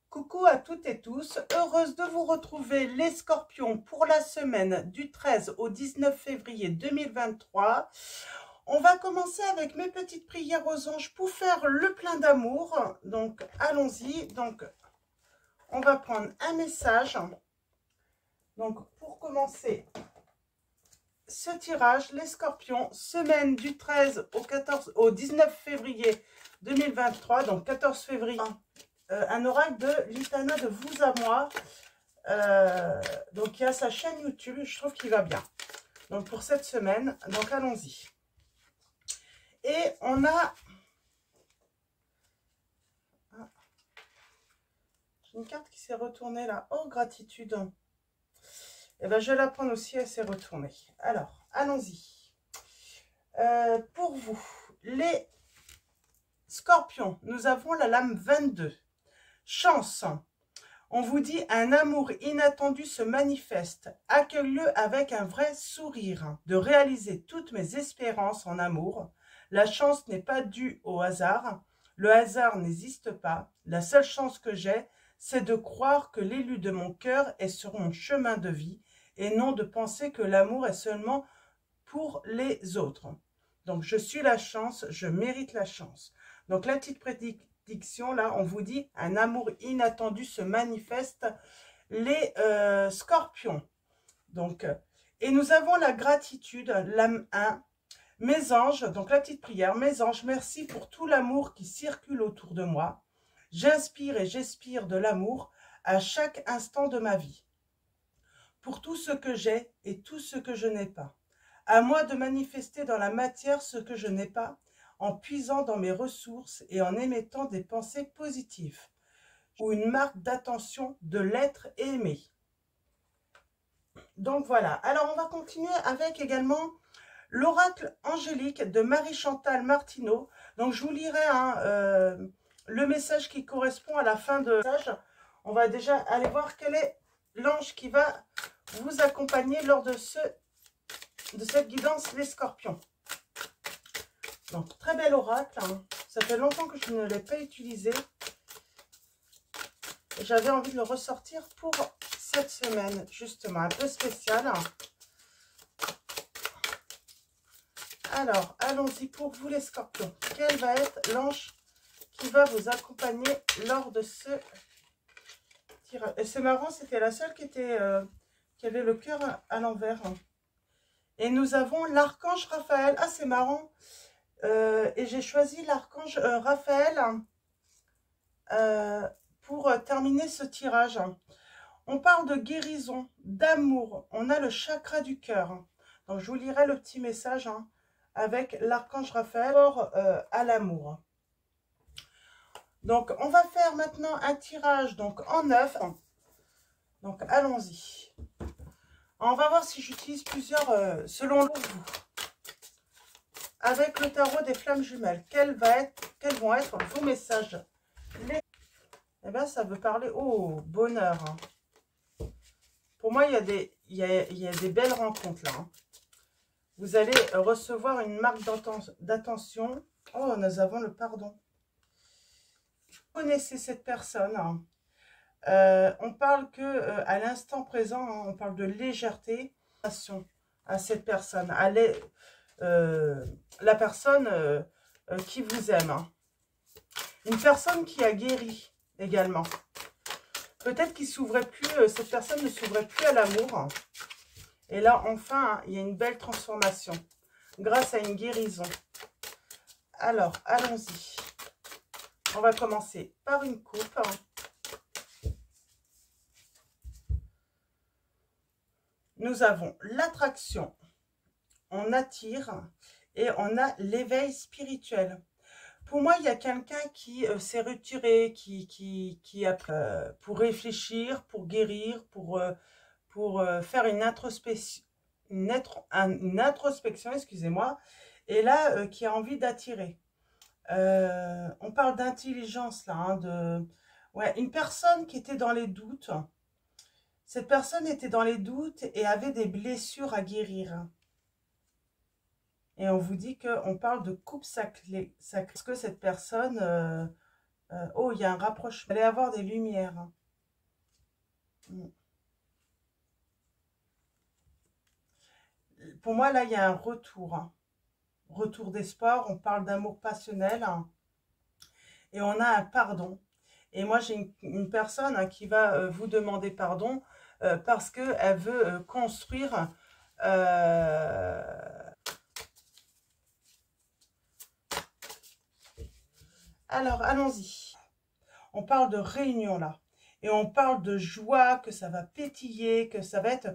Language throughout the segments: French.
Coucou à toutes et tous, heureuse de vous retrouver les scorpions pour la semaine du 13 au 19 février 2023. On va commencer avec mes petites prières aux anges pour faire le plein d'amour. Donc allons-y. Donc on va prendre un message. Donc pour commencer ce tirage, les scorpions, semaine du 13 au 19 février 2023, donc 14 février. Un oracle de Litana de vous à moi. Donc il y a sa chaîne YouTube, je trouve qu'il va bien. Donc pour cette semaine, donc allons-y. Et on a une carte qui s'est retournée là. Oh, gratitude. Et bien je vais la prendre aussi, elle s'est retournée. Alors, allons-y. Pour vous, les scorpions, nous avons la lame 22. Chance. On vous dit un amour inattendu se manifeste. Accueille-le avec un vrai sourire. De réaliser toutes mes espérances en amour. La chance n'est pas due au hasard. Le hasard n'existe pas. La seule chance que j'ai, c'est de croire que l'élu de mon cœur est sur mon chemin de vie et non de penser que l'amour est seulement pour les autres. Donc, je suis la chance, je mérite la chance. Donc, la petite prédiction, là, on vous dit, un amour inattendu se manifeste, les scorpions. Donc, et nous avons la gratitude, l'âme 1. Mes anges, donc la petite prière, mes anges, merci pour tout l'amour qui circule autour de moi. J'inspire et j'expire de l'amour à chaque instant de ma vie. Pour tout ce que j'ai et tout ce que je n'ai pas. À moi de manifester dans la matière ce que je n'ai pas, en puisant dans mes ressources et en émettant des pensées positives, ou une marque d'attention de l'être aimé. Donc voilà, alors on va continuer avec également l'oracle angélique de Marie-Chantal Martineau. Donc je vous lirai le message qui correspond à la fin de message. On va déjà aller voir quel est l'ange qui va vous accompagner lors de cette guidance, les scorpions. Donc, très bel oracle. Hein. Ça fait longtemps que je ne l'ai pas utilisé. J'avais envie de le ressortir pour cette semaine, justement, un peu spécial. Alors, allons-y pour vous, les scorpions. Quel va être l'ange qui va vous accompagner lors de ce tirage? Et c'est marrant, c'était la seule qui avait le cœur à l'envers. Et nous avons l'archange Raphaël. Ah, c'est marrant. Et j'ai choisi l'archange Raphaël pour terminer ce tirage. On parle de guérison, d'amour. On a le chakra du cœur. Donc, je vous lirai le petit message avec l'archange Raphaël à l'amour. Donc, on va faire maintenant un tirage donc, en 9. Donc, allons-y. On va voir si j'utilise plusieurs selon vous. Avec le tarot des flammes jumelles, quels vont être vos messages? Eh bien, ça veut parler... Oh, bonheur. Hein. Pour moi, il y a des belles rencontres là. Hein. Vous allez recevoir une marque d'attention. Oh, nous avons le pardon. Vous connaissez cette personne. Hein. On parle que à l'instant présent, hein, on parle de légèreté à cette personne. La personne qui vous aime. Hein. Une personne qui a guéri également. Peut-être qu'il s'ouvrait plus, cette personne ne s'ouvrait plus à l'amour. Et là, enfin, hein, il y a une belle transformation grâce à une guérison. Alors, allons-y. On va commencer par une coupe. Hein. Nous avons l'attraction. On attire et on a l'éveil spirituel. Pour moi, il y a quelqu'un qui s'est retiré, qui a pour réfléchir, pour guérir, pour faire une introspection, excusez-moi, et là, qui a envie d'attirer. On parle d'intelligence, là, hein, ouais, une personne qui était dans les doutes. Cette personne était dans les doutes et avait des blessures à guérir. Et on vous dit qu'on parle de coupe sacrée. Parce que cette personne Oh, il y a un rapprochement. Il va y avoir des lumières. Hein. Pour moi, là, il y a un retour. Hein. Retour d'espoir. On parle d'amour passionnel. Hein. Et on a un pardon. Et moi, j'ai une personne hein, qui va vous demander pardon parce qu'elle veut construire... Alors, allons-y. On parle de réunion là. Et on parle de joie, que ça va pétiller, que ça va être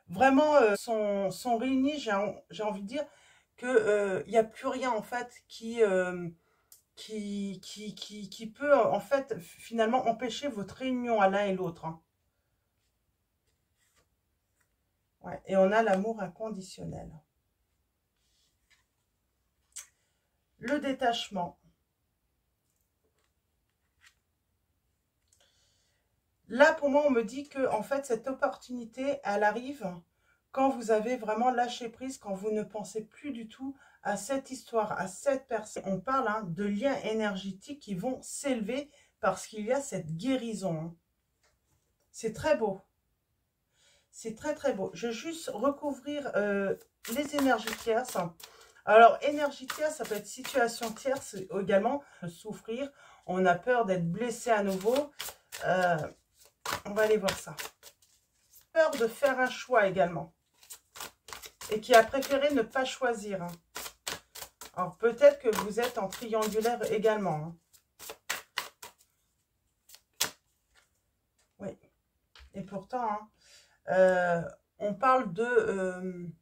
vraiment... sont réunis, j'ai envie de dire, qu'il n'y a plus rien en fait qui peut en fait finalement empêcher votre réunion à l'un et l'autre. Hein. Ouais. Et on a l'amour inconditionnel. Le détachement. Là, pour moi, on me dit que en fait, cette opportunité, elle arrive quand vous avez vraiment lâché prise, quand vous ne pensez plus du tout à cette histoire, à cette personne. On parle hein, de liens énergétiques qui vont s'élever parce qu'il y a cette guérison. Hein. C'est très beau. C'est très, très beau. Je vais juste recouvrir les énergies tierces. Alors, énergie tierce, ça peut être situation tierce également. Souffrir, on a peur d'être blessé à nouveau. On va aller voir ça. Peur de faire un choix également. Et qui a préféré ne pas choisir. Hein. Alors, peut-être que vous êtes en triangulaire également. Hein. Oui. Et pourtant, hein, on parle de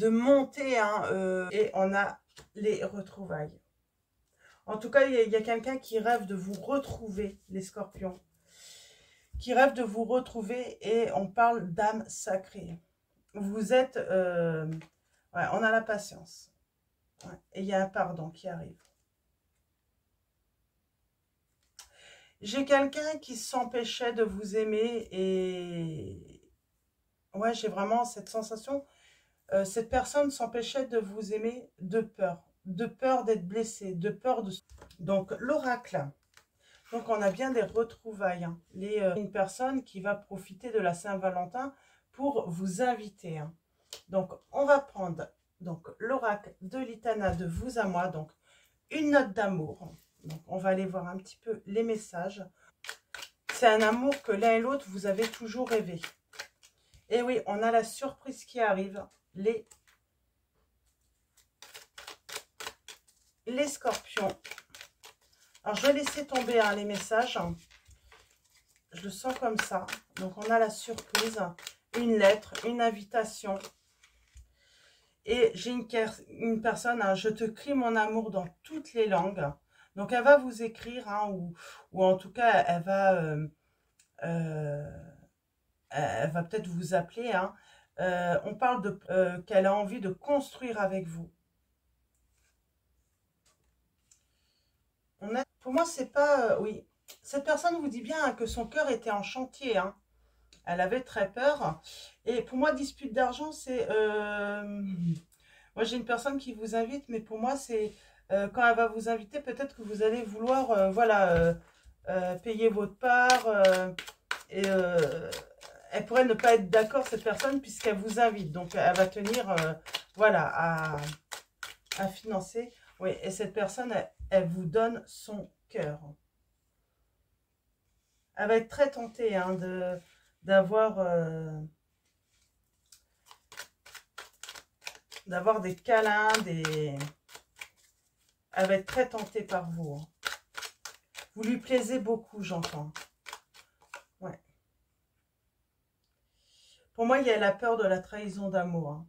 monter. Hein, et on a les retrouvailles. En tout cas, il y a quelqu'un qui rêve de vous retrouver, les scorpions. Qui rêve de vous retrouver et on parle d'âme sacrée. Vous êtes... ouais, on a la patience. Ouais, et il y a un pardon qui arrive. J'ai quelqu'un qui s'empêchait de vous aimer et... Ouais, j'ai vraiment cette sensation. Cette personne s'empêchait de vous aimer de peur. De peur d'être blessé, de peur de... Donc, l'oracle. Donc, on a bien des retrouvailles. Hein. Une personne qui va profiter de la Saint-Valentin pour vous inviter. Hein. Donc, on va prendre l'oracle de l'Itana de vous à moi. Donc, une note d'amour. Donc, on va aller voir un petit peu les messages. C'est un amour que l'un et l'autre, vous avez toujours rêvé. Et oui, on a la surprise qui arrive. Les scorpions. Alors, je vais laisser tomber hein, les messages. Je le sens comme ça. Donc, on a la surprise, une lettre, une invitation. Et j'ai une personne, hein, je te crie mon amour dans toutes les langues. Donc, elle va vous écrire, hein, ou en tout cas, elle va peut-être vous appeler. Hein. On parle qu'elle a envie de construire avec vous. Pour moi, c'est pas... oui, cette personne vous dit bien hein, que son cœur était en chantier. Hein. Elle avait très peur. Et pour moi, dispute d'argent, c'est... moi, j'ai une personne qui vous invite, mais pour moi, c'est... quand elle va vous inviter, peut-être que vous allez vouloir, voilà, payer votre part. Et elle pourrait ne pas être d'accord, cette personne, puisqu'elle vous invite. Donc, elle va tenir, voilà, à financer. Oui, et cette personne, elle vous donne son cœur. Elle va être très tentée hein, d'avoir des câlins, elle va être très tentée par vous. Hein. Vous lui plaisez beaucoup, j'entends. Ouais. Pour moi, il y a la peur de la trahison d'amour. Hein.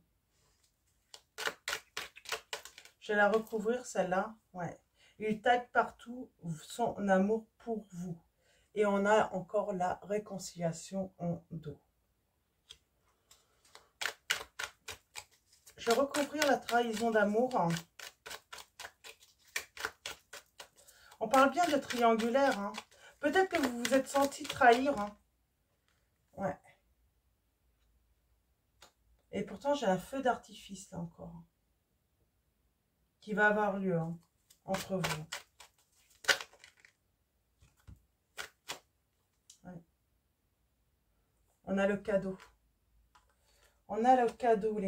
Je vais la recouvrir, celle-là. Ouais. Il tague partout son amour pour vous. Et on a encore la réconciliation en dos. Je vais recouvrir la trahison d'amour. Hein. On parle bien de triangulaire. Hein. Peut-être que vous vous êtes senti trahir. Hein. Ouais. Et pourtant, j'ai un feu d'artifice là encore. Qui va avoir lieu hein, entre vous. On a le cadeau. On a le cadeau,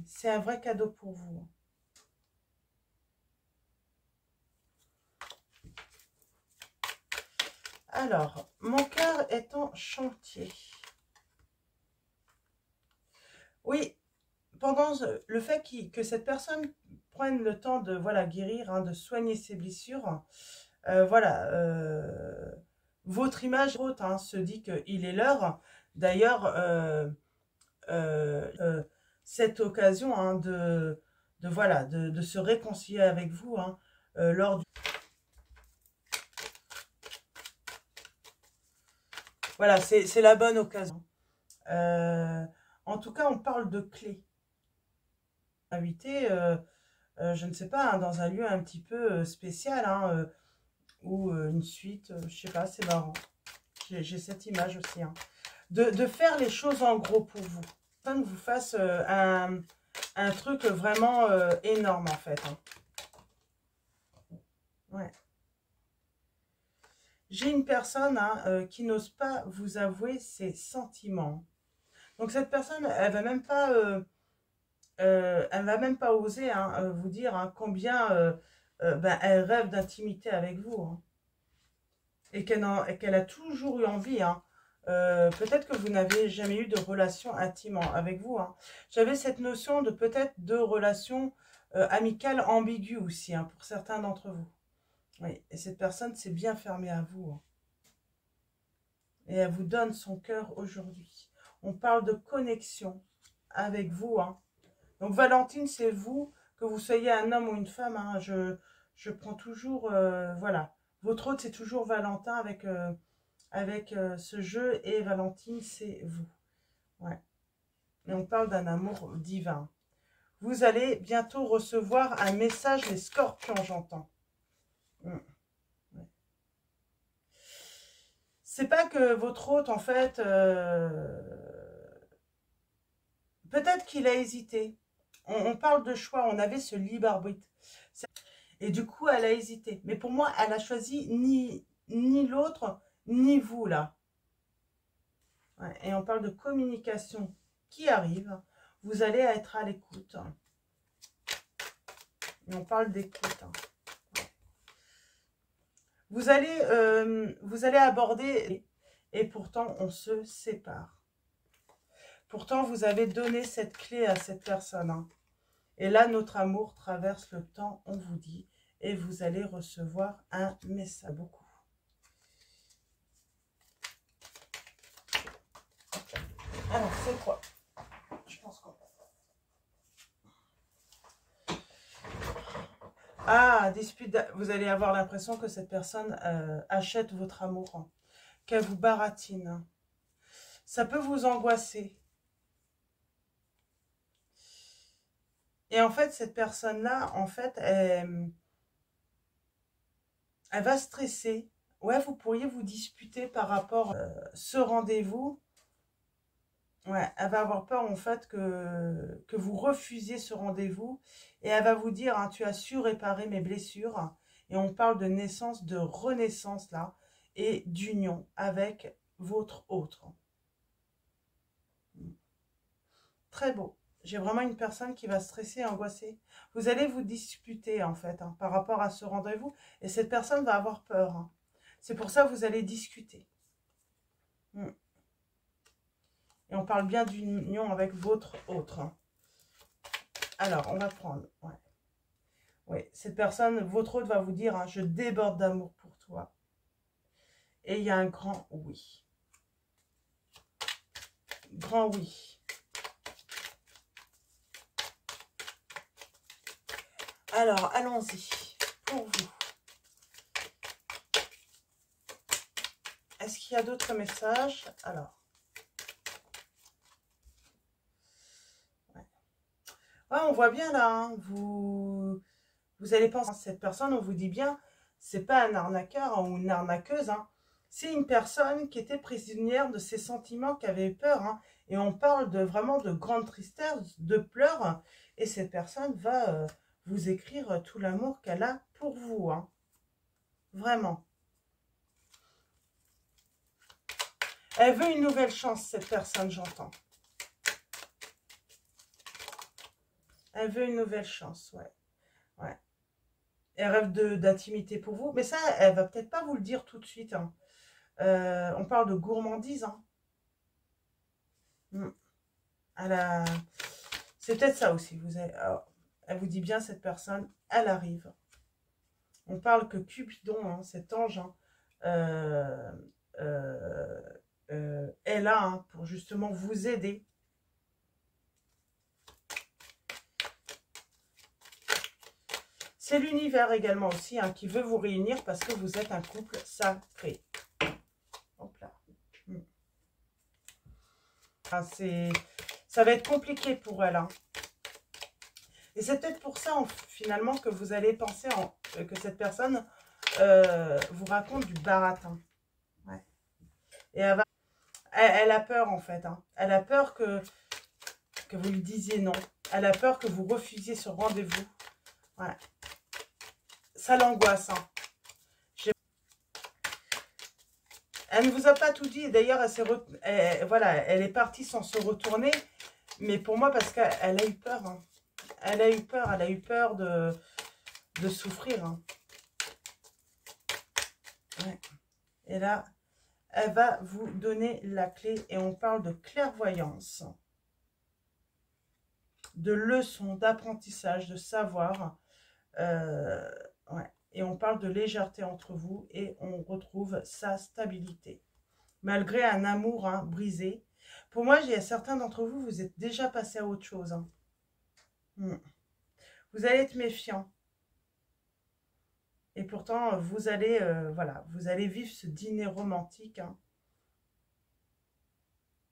c'est un vrai cadeau pour vous. Alors, mon cœur est en chantier. Oui, pendant le fait que cette personne prenne le temps de voilà, guérir, hein, de soigner ses blessures, voilà, votre image haute, hein, se dit qu'il est l'heure. D'ailleurs, cette occasion, hein, voilà, de se réconcilier avec vous, hein, lors du... Voilà, c'est la bonne occasion. En tout cas, on parle de clés. Invité, je ne sais pas, hein, dans un lieu un petit peu spécial, hein, ou une suite, je sais pas, c'est marrant. J'ai cette image aussi, hein. De faire les choses en gros pour vous. Personne vous fasse un truc vraiment énorme en fait, hein. Ouais. J'ai une personne, hein, qui n'ose pas vous avouer ses sentiments. Donc cette personne, elle va même pas oser, hein, vous dire, hein, combien ben, elle rêve d'intimité avec vous, hein. Et qu'elle a toujours eu envie, hein. Peut-être que vous n'avez jamais eu de relation intime avec vous, hein. J'avais cette notion de peut-être de relation amicale ambiguë aussi, hein, pour certains d'entre vous. Oui, et cette personne s'est bien fermée à vous, hein. Et elle vous donne son cœur aujourd'hui. On parle de connexion avec vous, hein. Donc Valentine, c'est vous, que vous soyez un homme ou une femme, hein, je prends toujours, voilà. Votre hôte, c'est toujours Valentin avec ce jeu, et Valentine, c'est vous. Ouais. Et on parle d'un amour divin. Vous allez bientôt recevoir un message des scorpions, j'entends. Ouais. C'est pas que votre hôte, en fait, peut-être qu'il a hésité. On parle de choix, on avait ce libre arbitre. Et du coup, elle a hésité. Mais pour moi, elle a choisi ni l'autre, ni vous, là. Ouais, et on parle de communication qui arrive. Vous allez être à l'écoute. Et on parle d'écoute, hein. Vous allez aborder, et pourtant, on se sépare. Pourtant, vous avez donné cette clé à cette personne, hein. Et là, notre amour traverse le temps, on vous dit, et vous allez recevoir un message. Beaucoup. Alors, c'est quoi? Je pense qu'on... Ah, dispute, vous allez avoir l'impression que cette personne achète votre amour, hein, qu'elle vous baratine. Ça peut vous angoisser. Et en fait, cette personne-là, en fait, elle va stresser. Ouais, vous pourriez vous disputer par rapport à ce rendez-vous. Ouais, elle va avoir peur, en fait, que vous refusiez ce rendez-vous. Et elle va vous dire, hein, tu as su réparer mes blessures. Et on parle de naissance, de renaissance, là, et d'union avec votre autre. Très beau. J'ai vraiment une personne qui va stresser, angoisser. Vous allez vous disputer, en fait, hein, par rapport à ce rendez-vous. Et cette personne va avoir peur, hein. C'est pour ça que vous allez discuter. Et on parle bien d'une union avec votre autre, hein. Alors, on va prendre... Ouais. Oui, cette personne, votre autre va vous dire, hein, je déborde d'amour pour toi. Et il y a un grand oui. Grand oui. Alors, allons-y. Pour vous. Est-ce qu'il y a d'autres messages? Alors. Ouais, on voit bien là, hein, vous allez penser à cette personne, on vous dit bien, c'est pas un arnaqueur, hein, ou une arnaqueuse, hein. C'est une personne qui était prisonnière de ses sentiments, qui avait peur, hein, et on parle vraiment de grande tristesse, de pleurs, et cette personne va vous écrire tout l'amour qu'elle a pour vous, hein. Vraiment. Elle veut une nouvelle chance, cette personne, j'entends. Elle veut une nouvelle chance, ouais. Ouais. Elle rêve d'intimité pour vous. Mais ça, elle va peut-être pas vous le dire tout de suite. Hein. On parle de gourmandise. Hein. Elle a... C'est peut-être ça aussi. Alors, elle vous dit bien, cette personne, elle arrive. On parle que Cupidon, hein, cet ange, hein, est là hein, pour justement vous aider. C'est l'univers également aussi hein, qui veut vous réunir parce que vous êtes un couple sacré. Hop là. Enfin, ça va être compliqué pour elle. Hein. Et c'est peut-être pour ça, finalement, que vous allez penser que cette personne vous raconte du baratin. Ouais. Et elle a peur, en fait. Hein. Elle a peur que vous lui disiez non. Elle a peur que vous refusiez ce rendez-vous. Ouais. Ça l'angoisse. Hein. Elle ne vous a pas tout dit. D'ailleurs, voilà, elle est partie sans se retourner. Mais pour moi, parce qu'elle a eu peur. Hein. Elle a eu peur de souffrir. Hein. Ouais. Et là, elle va vous donner la clé. Et on parle de clairvoyance, de leçons, d'apprentissage, de savoir. Ouais. Et on parle de légèreté entre vous. Et on retrouve sa stabilité. Malgré un amour hein, brisé. Pour moi, il y a certains d'entre vous, vous êtes déjà passé à autre chose. Hein. Vous allez être méfiant. Et pourtant, vous allez, voilà, vous allez vivre ce dîner romantique. Hein,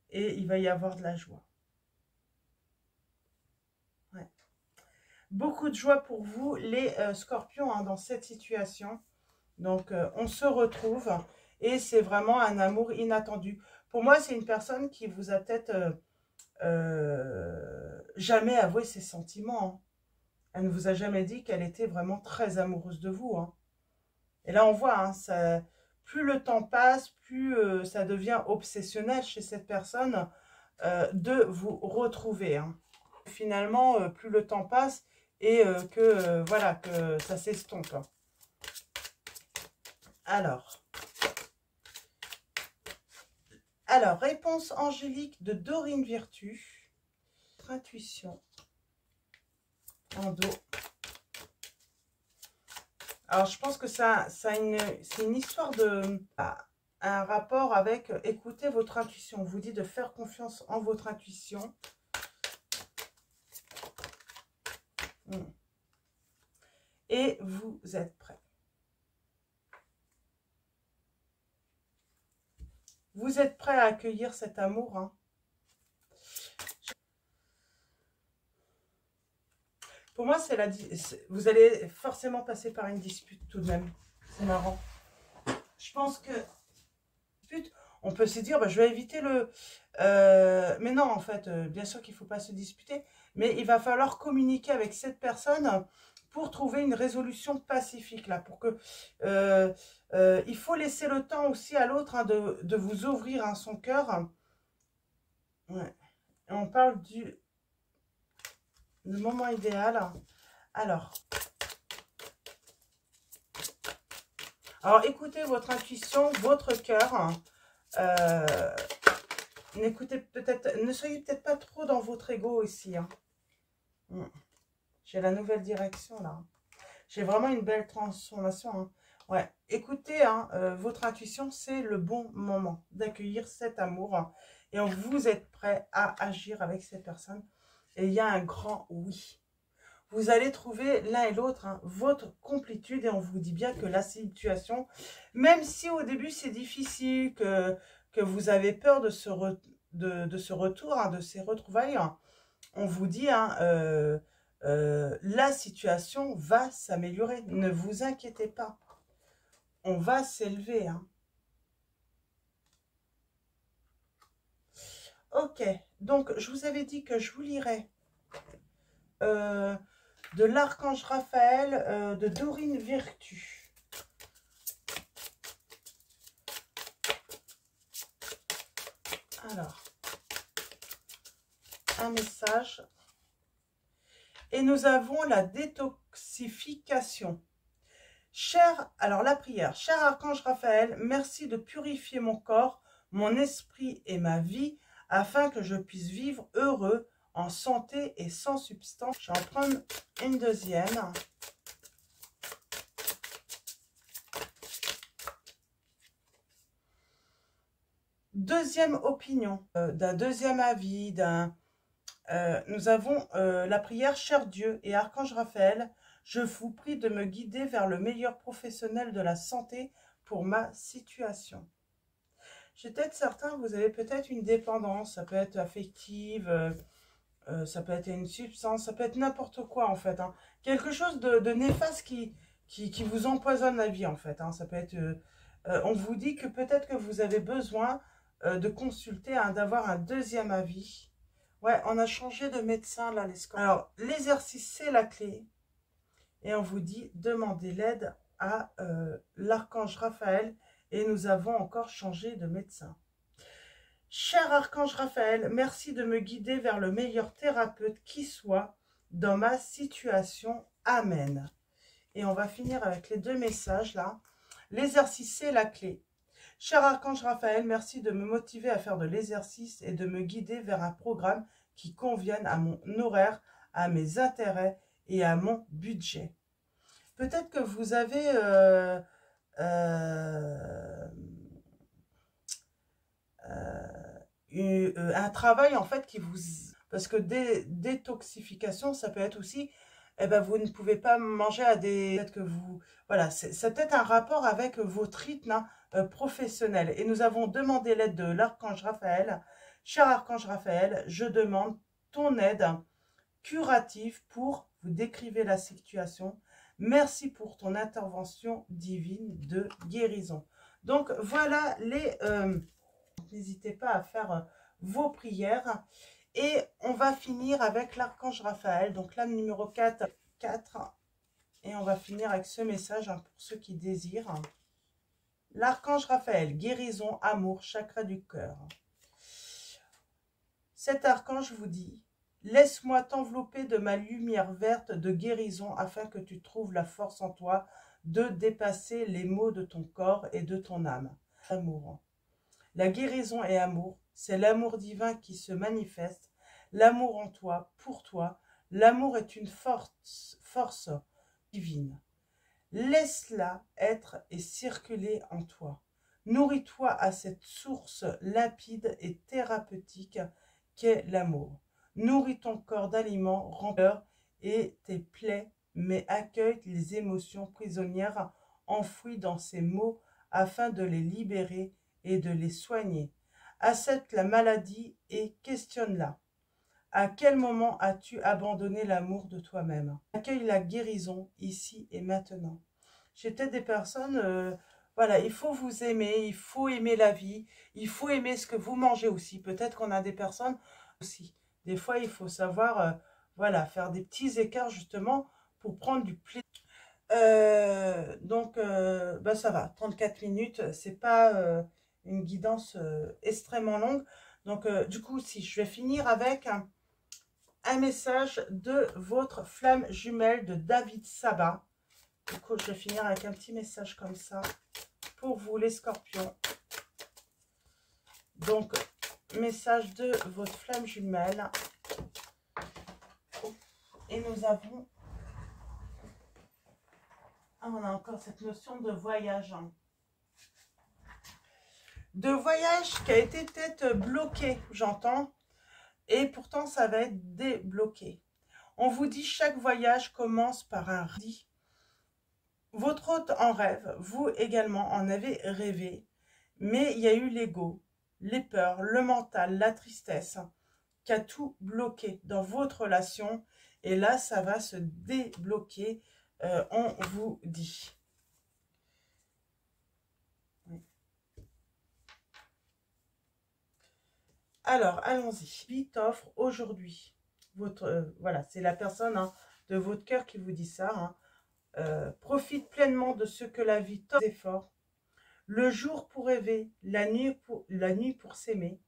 et il va y avoir de la joie. Ouais. Beaucoup de joie pour vous, les scorpions, hein, dans cette situation. Donc, on se retrouve. Et c'est vraiment un amour inattendu. Pour moi, c'est une personne qui vous a peut-être jamais avoué ses sentiments. Hein. Elle ne vous a jamais dit qu'elle était vraiment très amoureuse de vous. Hein. Et là, on voit, hein, plus le temps passe, plus ça devient obsessionnel chez cette personne de vous retrouver. Hein. Finalement, plus le temps passe et voilà, que ça s'estompe. Alors, réponse angélique de Dorine Virtue. Votre intuition en dos. Alors, je pense que c'est une histoire de... un rapport avec écoutez votre intuition. On vous dit de faire confiance en votre intuition. Et vous êtes prêts. Vous êtes prêts à accueillir cet amour. Hein. Pour moi, vous allez forcément passer par une dispute tout de même. C'est marrant. Je pense que on peut se dire, bah, je vais éviter le... mais non, en fait, bien sûr qu'il ne faut pas se disputer. Mais il va falloir communiquer avec cette personne pour trouver une résolution pacifique. Là, pour que, il faut laisser le temps aussi à l'autre hein, de vous ouvrir hein, son cœur. Ouais. Et on parle du moment idéal. Alors, écoutez votre intuition, votre cœur. Ne soyez peut-être pas trop dans votre ego ici. Hein. J'ai la nouvelle direction là. J'ai vraiment une belle transformation. Hein. Ouais. Écoutez, hein, votre intuition, c'est le bon moment d'accueillir cet amour. Hein, et vous êtes prêt à agir avec cette personne. Et il y a un grand oui. Vous allez trouver l'un et l'autre hein, votre complétude. Et on vous dit bien que la situation, même si au début c'est difficile, que vous avez peur de ce retour, hein, de ces retrouvailles, hein, on vous dit, hein, la situation va s'améliorer. Ne vous inquiétez pas. On va s'élever. Hein. Ok. Donc, je vous avais dit que je vous lirais de l'archange Raphaël, de Dorine Virtue. Alors, un message. Et nous avons la détoxification. Alors la prière. Cher Archange Raphaël, merci de purifier mon corps, mon esprit et ma vie, afin que je puisse vivre heureux, en santé et sans substance. Je vais en prendre une deuxième. Deuxième opinion, d'un deuxième avis, nous avons la prière. Cher Dieu et Archange Raphaël, je vous prie de me guider vers le meilleur professionnel de la santé pour ma situation. J'ai peut-être certains, vous avez peut-être une dépendance, ça peut être affective, ça peut être une substance, ça peut être n'importe quoi en fait. Hein. Quelque chose de néfaste qui vous empoisonne la vie en fait. Hein. Ça peut être, on vous dit que peut-être que vous avez besoin de consulter, hein, d'avoir un deuxième avis. Ouais, on a changé de médecin là, les scores. Alors, l'exercice, c'est la clé. Et on vous dit, demandez l'aide à l'archange Raphaël. Et nous avons encore changé de médecin. Cher archange Raphaël, merci de me guider vers le meilleur thérapeute qui soit dans ma situation. Amen. Et on va finir avec les deux messages là. L'exercice, c'est la clé. Cher archange Raphaël, merci de me motiver à faire de l'exercice et de me guider vers un programme qui convienne à mon horaire, à mes intérêts et à mon budget. Peut-être que vous avez un travail en fait qui vous... Parce que détoxification, ça peut être aussi, eh ben, vous ne pouvez pas manger à des... Peut-être que vous... Voilà, c'est peut-être un rapport avec votre rythme, hein, professionnel. Et nous avons demandé l'aide de l'archange Raphaël. Cher archange Raphaël, je demande ton aide curative pour... Vous décrivez la situation. Merci pour ton intervention divine de guérison. Donc, voilà les... N'hésitez pas à faire vos prières. Et on va finir avec l'archange Raphaël. Donc, là, numéro 4. Et on va finir avec ce message, hein, pour ceux qui désirent. L'archange Raphaël, guérison, amour, chakra du cœur. Cet archange vous dit, laisse-moi t'envelopper de ma lumière verte de guérison afin que tu trouves la force en toi de dépasser les maux de ton corps et de ton âme. Amour. La guérison et amour, c'est l'amour divin qui se manifeste, l'amour en toi, pour toi. L'amour est une force divine. Laisse-la être et circuler en toi. Nourris-toi à cette source limpide et thérapeutique qu'est l'amour. Nourris ton corps d'aliments remplis et tes plaies, mais accueille les émotions prisonnières enfouies dans ces mots afin de les libérer et de les soigner. Accepte la maladie et questionne-la. À quel moment as-tu abandonné l'amour de toi-même? Accueille la guérison ici et maintenant. J'ai peut-être des personnes, voilà, il faut vous aimer, il faut aimer la vie, il faut aimer ce que vous mangez aussi. Peut-être qu'on a des personnes aussi. Des fois, il faut savoir, voilà, faire des petits écarts justement pour prendre du plaisir. Donc, bah, ça va, 34 minutes, c'est pas une guidance extrêmement longue. Donc, du coup, si je vais finir avec un message de votre flamme jumelle de David Sabat. Du coup, je vais finir avec un petit message comme ça pour vous, les scorpions. Donc, message de votre flamme jumelle. Et nous avons... Ah, on a encore cette notion de voyage. Hein. De voyage qui a été peut-être bloqué, j'entends. Et pourtant, ça va être débloqué. On vous dit, chaque voyage commence par un dit. Votre hôte en rêve, vous également en avez rêvé. Mais il y a eu l'ego, les peurs, le mental, la tristesse, qui a tout bloqué dans votre relation. Et là, ça va se débloquer, on vous dit. Alors, allons-y. Vie t'offre aujourd'hui. Voilà, c'est la personne, hein, de votre cœur qui vous dit ça. Hein. Profite pleinement de ce que la vie t'offre. Le jour pour rêver, la nuit pour s'aimer.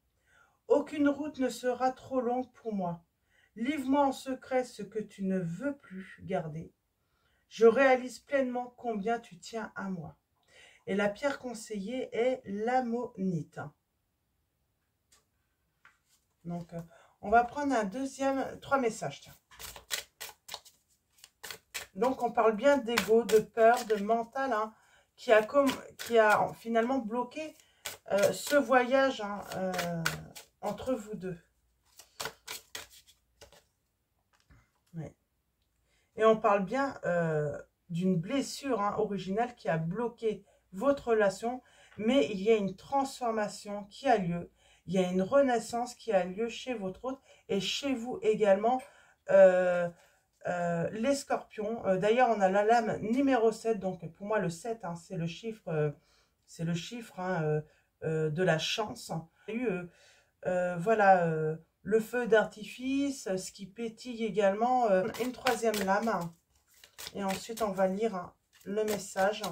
Aucune route ne sera trop longue pour moi. Livre-moi en secret ce que tu ne veux plus garder. Je réalise pleinement combien tu tiens à moi. Et la pierre conseillée est l'ammonite. Donc, on va prendre trois messages. Tiens. Donc, on parle bien d'ego, de peur, de mental, hein, qui a finalement bloqué ce voyage entre vous deux. Ouais. Et on parle bien d'une blessure originale qui a bloqué votre relation, mais il y a une transformation qui a lieu, il y a une renaissance qui a lieu chez votre hôte et chez vous également, les scorpions. D'ailleurs, on a la lame numéro 7, donc pour moi le 7, c'est le chiffre, de la chance. Il y a eu, voilà, le feu d'artifice, ce qui pétille également, une troisième lame. Et ensuite, on va lire le message.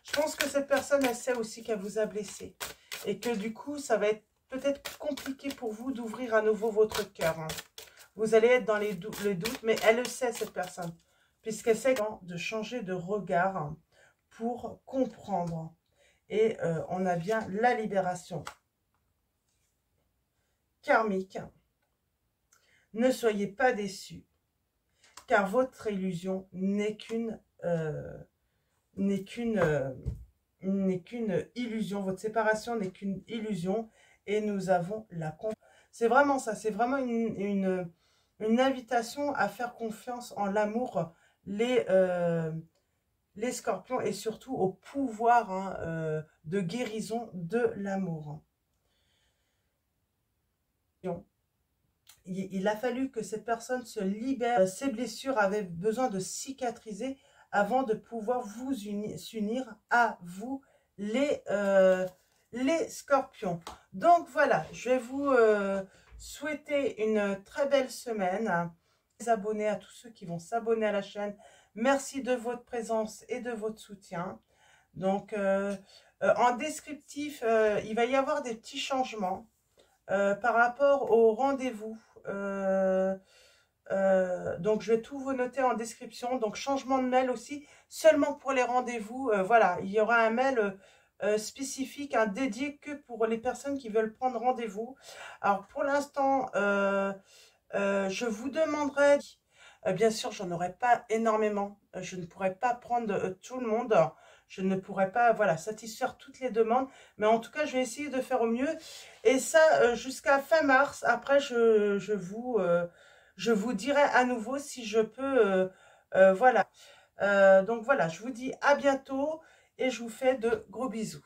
Je pense que cette personne, elle sait aussi qu'elle vous a blessé. Et que du coup, ça va être peut-être compliqué pour vous d'ouvrir à nouveau votre cœur. Vous allez être dans les doutes, mais elle le sait, cette personne. Puisqu'elle sait de changer de regard pour comprendre. Et on a bien la libération karmique. Ne soyez pas déçus, car votre illusion n'est qu'une illusion. Votre séparation n'est qu'une illusion et nous avons la confiance. C'est vraiment ça, c'est vraiment une invitation à faire confiance en l'amour, les scorpions, et surtout au pouvoir de guérison de l'amour. Il a fallu que cette personne se libère. Ses blessures avaient besoin de cicatriser avant de pouvoir s'unir à vous, les scorpions. Donc voilà, je vais vous souhaiter une très belle semaine. Abonnez à tous ceux qui vont s'abonner à la chaîne. Merci de votre présence et de votre soutien. Donc, en descriptif, il va y avoir des petits changements par rapport au rendez-vous. Donc je vais tout vous noter en description. Donc changement de mail aussi, seulement pour les rendez-vous. Voilà, il y aura un mail spécifique, dédié que pour les personnes qui veulent prendre rendez-vous. Alors pour l'instant, je vous demanderai, bien sûr j'en aurai pas énormément, je ne pourrai pas prendre tout le monde. Je ne pourrai pas, voilà, satisfaire toutes les demandes. Mais en tout cas, je vais essayer de faire au mieux. Et ça, jusqu'à fin mars. Après, je vous dirai à nouveau si je peux. Voilà. Donc voilà, je vous dis à bientôt. Et je vous fais de gros bisous.